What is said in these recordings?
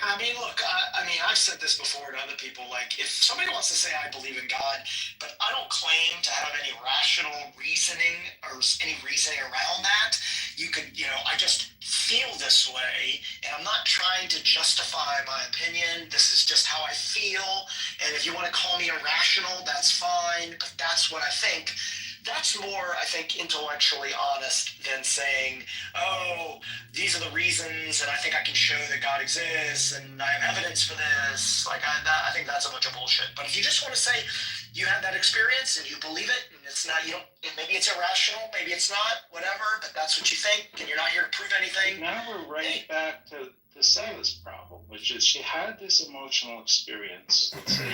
I mean, look, I've said this before to other people. Like, if somebody wants to say I believe in God, but I don't claim to have any rational reasoning or any reasoning around that, I just feel this way, and I'm not trying to justify my opinion. This is just how I feel, and if you want to call me irrational, that's fine, but that's what I think. That's more, I think, intellectually honest than saying, oh, these are the reasons, and I think I can show that God exists, and I have evidence for this. I think that's a bunch of bullshit. But if you just want to say you had that experience and you believe it, and it's not, maybe it's irrational, maybe it's not, whatever, but that's what you think, and you're not here to prove anything. Now we're right back to Sarah's problem, which is she had this emotional experience, let's say,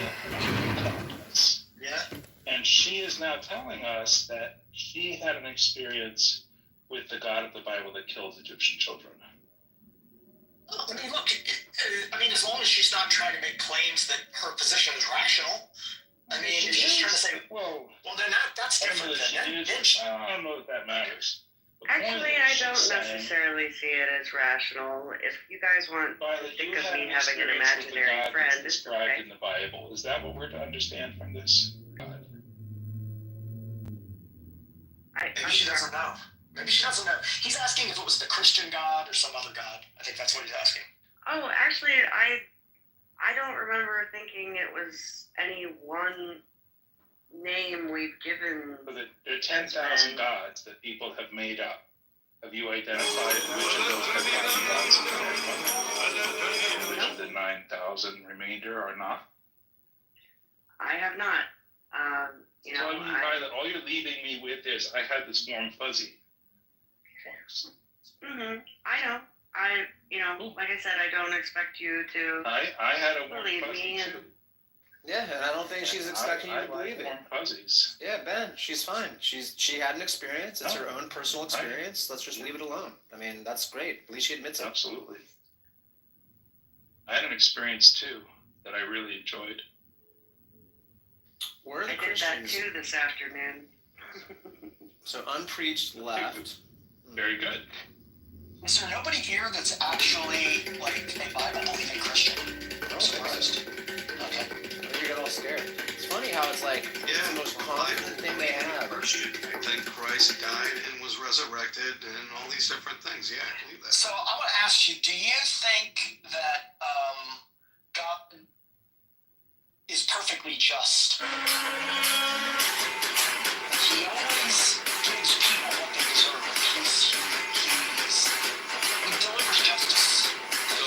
Yeah. And she is now telling us that she had an experience with the God of the Bible that kills Egyptian children. I mean, look, as long as she's not trying to make claims that her position is rational. I mean, if she's trying to say, well, then that's different. I don't know if that matters. Actually, I don't necessarily see it as rational. If you guys want to think of me having an imaginary friend, it's okay. In the Bible, is that what we're to understand from this? Maybe she doesn't know. He's asking if it was the Christian God or some other God. I think that's what he's asking. Oh, actually, I don't remember thinking it was any one name we've given. So there are 10,000 gods that people have made up. Have you identified which of those 10,000 gods are which of the 9,000 remainder are not? I have not. All you're leaving me with is I had this warm fuzzy. I know. Like I said, I don't expect you to I had a warm believe fuzzy me. too. Yeah, and I don't think she's expecting you to believe it. Warm fuzzies. Yeah, Ben, she's fine. She had an experience. It's her own personal experience. Let's just leave it alone. I mean, that's great. At least she admits it. Absolutely. I had an experience too that I really enjoyed. We're the I did that too this afternoon. So unpreached left. Very good. Is there nobody here that's actually like a Bible-believing Christian? I'm surprised. Okay. You got all scared. It's funny how it's like it's the most confident thing they have. I think Christ died and was resurrected and all these different things. Yeah, I believe that. So I want to ask you, do you think that God is perfectly just? He always gives people what they deserve. He delivers justice. So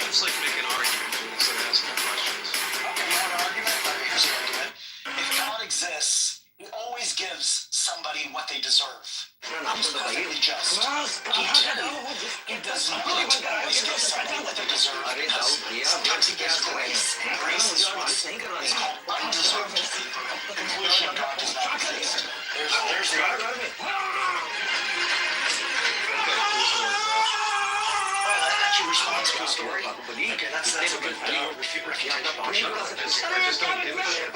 it's like make an argument instead of asking questions. Okay, you want an argument? Okay, here's the argument. If God exists, he always gives somebody what they deserve. He's perfectly just. He does not always give somebody what they deserve because sometimes he gives grace, and grace is what's called undeserved. The conclusion of God does not exist. There's the argument. That's your response to the story? Okay, that's a good refutation. I just don't give a shit.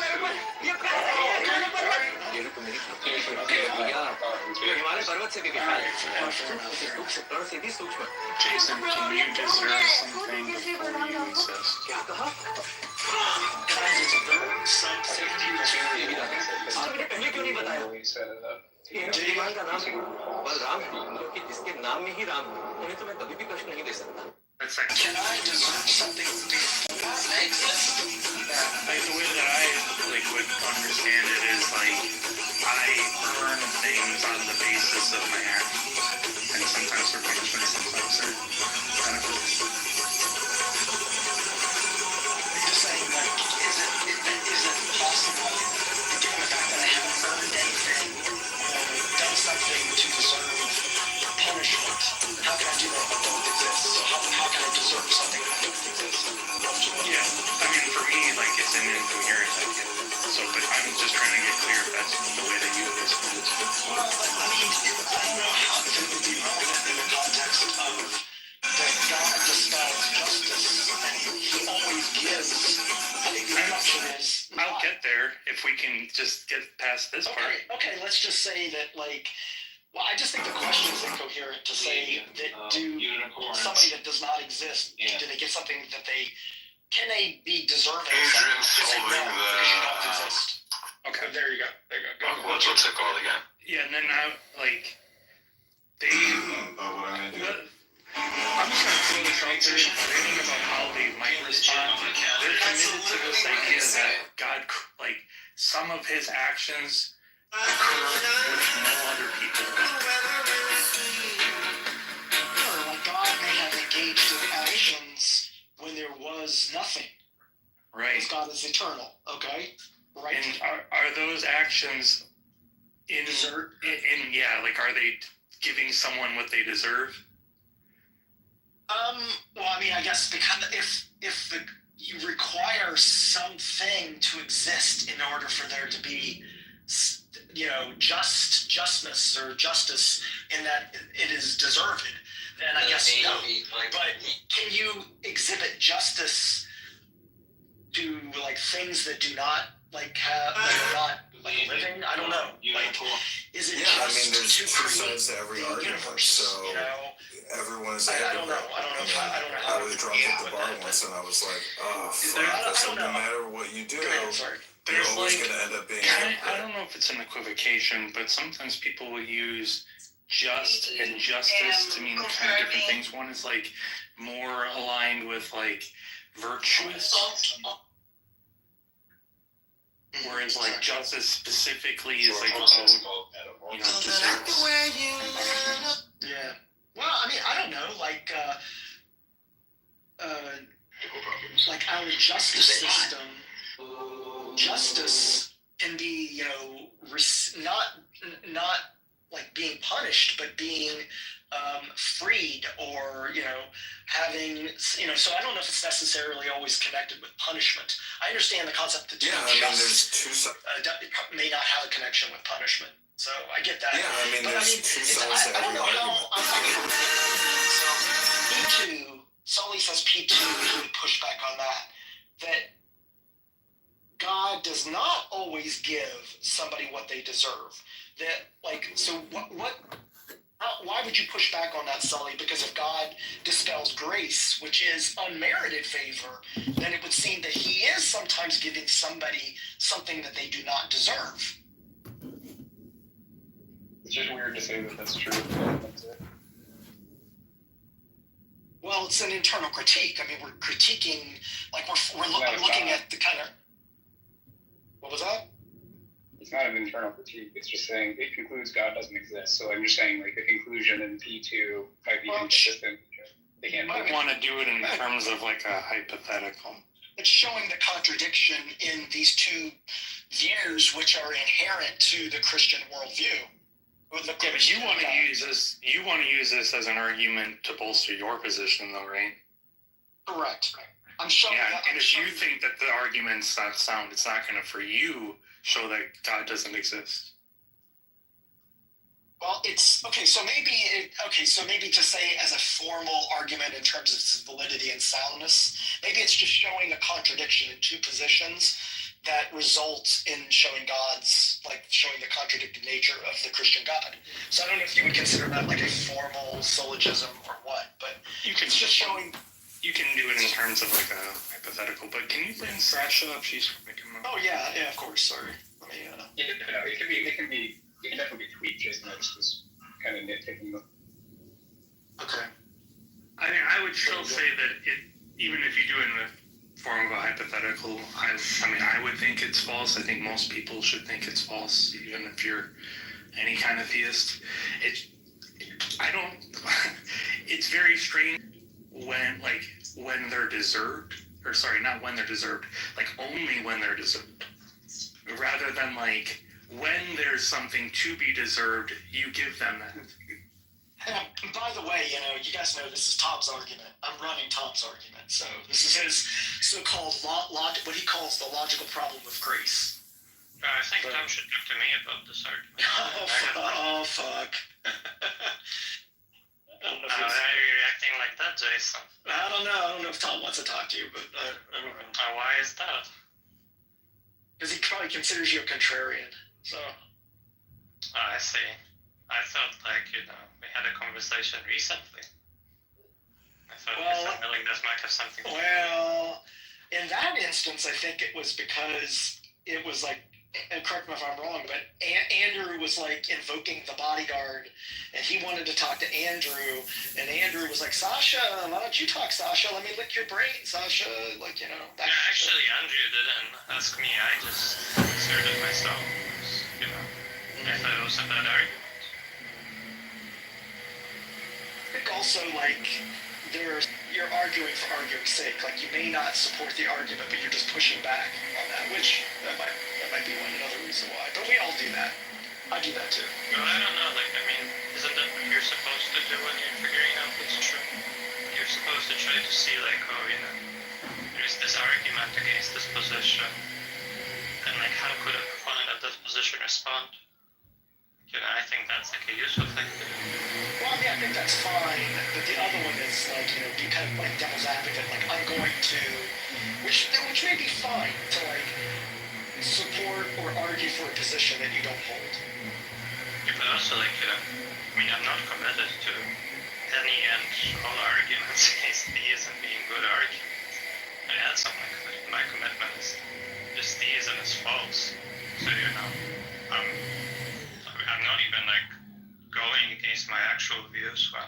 Jason, can you deserve something before you exist? He set it up. That's like, can I deserve something before I exist? Like the way that I would understand it is like I earn things on the basis of my actions, and sometimes they're punishment, sometimes they're benefits. Just saying, like, is it possible, given the fact that I haven't earned anything or done something to deserve punishment? How can I do that if I don't exist? So how can I deserve something if I don't exist? Yeah, I mean, for me, like, it's an incoherent idea. So, but I'm just trying to get clear if that's the way that you understand it. Well, but I mean, I don't know how it would be relevant in the context of that God dispenses justice, and he always gives. The assumption is I'll get there if we can just get past this part. Okay, let's just say that, like, Well, I just think the question is incoherent to say that somebody that does not exist, do they get something that can they be deserving of something? Just say no, because you don't exist. Okay. There you go. What's it called again? Yeah, and then now, like, they. I'm just gonna throw this out there, thinking about how they might respond. They're committed to this idea that God, like, some of his actions occur with no other people. Or like God may have engaged in actions when there was nothing. Right. Because God is eternal, okay? Right. And are those actions in yeah, like, are they giving someone what they deserve? Well, I mean, I guess because if you require something to exist in order for there to be, justness or justice in that it is deserved, then I guess no. But can you exhibit justice to like things that do not like have that are not like living? I don't know. Like, is it Yeah, I just mean, there's to two create sides to every the argument, universe? so You know. everyone's. I don't know. I don't know how I was drunk at the bar once, and I was like, "Oh, fuck!" I said, "No matter what you do, you're There's always like, gonna end up being." I don't know if it's an equivocation, but sometimes people will use just and justice to mean kind of different things. One is like more aligned with like virtuous, whereas like justice specifically is like about, deserves. Yeah. Well, I mean, I don't know. Like our justice system, justice can be, not like being punished, but being freed, or having, so I don't know if it's necessarily always connected with punishment. I understand the concept that there's two sides. May not have a connection with punishment. So I get that. Yeah, I mean, there's two sides to I don't every know argument. how P2, Sully says P2, he would push back on that God does not always give somebody what they deserve. Why would you push back on that, Sully? Because if God dispels grace, which is unmerited favor, then it would seem that he is sometimes giving somebody something that they do not deserve. It's just weird to say that that's true. Well, it's an internal critique. I mean, we're critiquing, like we're looking at the kind of. What was that? It's not an internal critique. It's just saying it concludes God doesn't exist. So I'm just saying, like, the conclusion in P2 might be inconsistent. They can't want to do it in terms of like a hypothetical. It's showing the contradiction in these two views, which are inherent to the Christian worldview. Yeah, but you want to use this. You want to use this as an argument to bolster your position, though, right? Correct. I'm showing. Yeah, and if you think that the argument's not sound, it's not going to, for you, show that God doesn't exist. Well, it's okay. So maybe to say as a formal argument in terms of its validity and soundness, maybe it's just showing a contradiction in two positions that results in showing the contradicted nature of the Christian God. So I don't know if you would consider that like a formal syllogism or what, but It's just showing. You can do it in terms of like a hypothetical, but can you bring Sasha up? She's making. Oh yeah, of course. Sorry. Let me. It can definitely be tweaked. Jason, I just was kind of nitpicking them. Okay. I mean, I would still say that even if you do it in the form of a hypothetical, I would think it's false. I think most people should think it's false, even if you're any kind of theist. It's very strange when they're deserved, or sorry, not when they're deserved, like only when they're deserved, rather than like when there's something to be deserved, you give them that. And by the way, you guys know this is Tom's argument. I'm running Tom's argument. So this is his so-called what he calls the logical problem of grace. I think Tom should talk to me about this argument. Oh, fuck. Why are you reacting like that, Jason? I don't know. I don't know if Tom wants to talk to you, but I don't know. Why is that? Because he probably considers you a contrarian. So. I see. I thought we had a conversation recently. I thought Well, Mr. Willingness might have something to do. Well, in that instance, I think it was because it was like, and correct me if I'm wrong, but Andrew was like invoking the bodyguard, and he wanted to talk to Andrew, and Andrew was like, Sasha, why don't you talk, Sasha? Let me lick your brain, Sasha. Like, you know. Yeah, actually, Andrew didn't ask me. I just asserted myself. You know, I thought it was a bad argument. I think also, like, you're arguing for arguing's sake. Like, you may not support the argument, but you're just pushing back on that, which that might be another reason why. But we all do that. I do that too. Well, I don't know. Isn't that what you're supposed to do when you're figuring out what's true? You're supposed to try to see, there's this argument against this position, and how could a proponent of this position respond? I think that's a useful thing to do. Well, I mean, I think that's fine, but the other one is be kind of like devil's advocate. Like, I'm going to, which may be fine to support or argue for a position that you don't hold. Yeah, but also I'm not committed to any and all arguments against theism being good arguments. I had something my commitment is just theism is false. So I'm not even going against my actual views when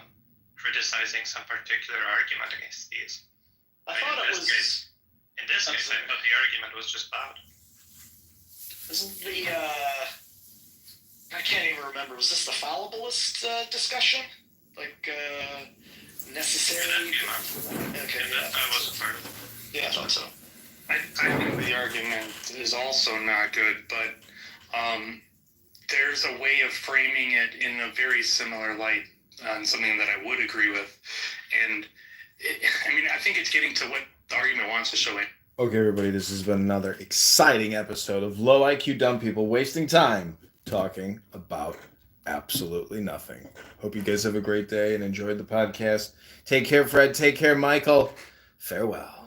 criticizing some particular argument against theism. I thought it was. In this case, I thought the argument was just bad. Isn't the I can't even remember. Was this the fallibilist discussion? Necessary? Okay. That wasn't part of it. Yeah, I thought so. I think the argument is also not good, but there's a way of framing it in a very similar light on something that I would agree with. And I think it's getting to what the argument wants to show it. Okay, everybody, this has been another exciting episode of Low IQ Dumb People wasting time talking about absolutely nothing. Hope you guys have a great day and enjoyed the podcast. Take care, Fred. Take care, Michael. Farewell.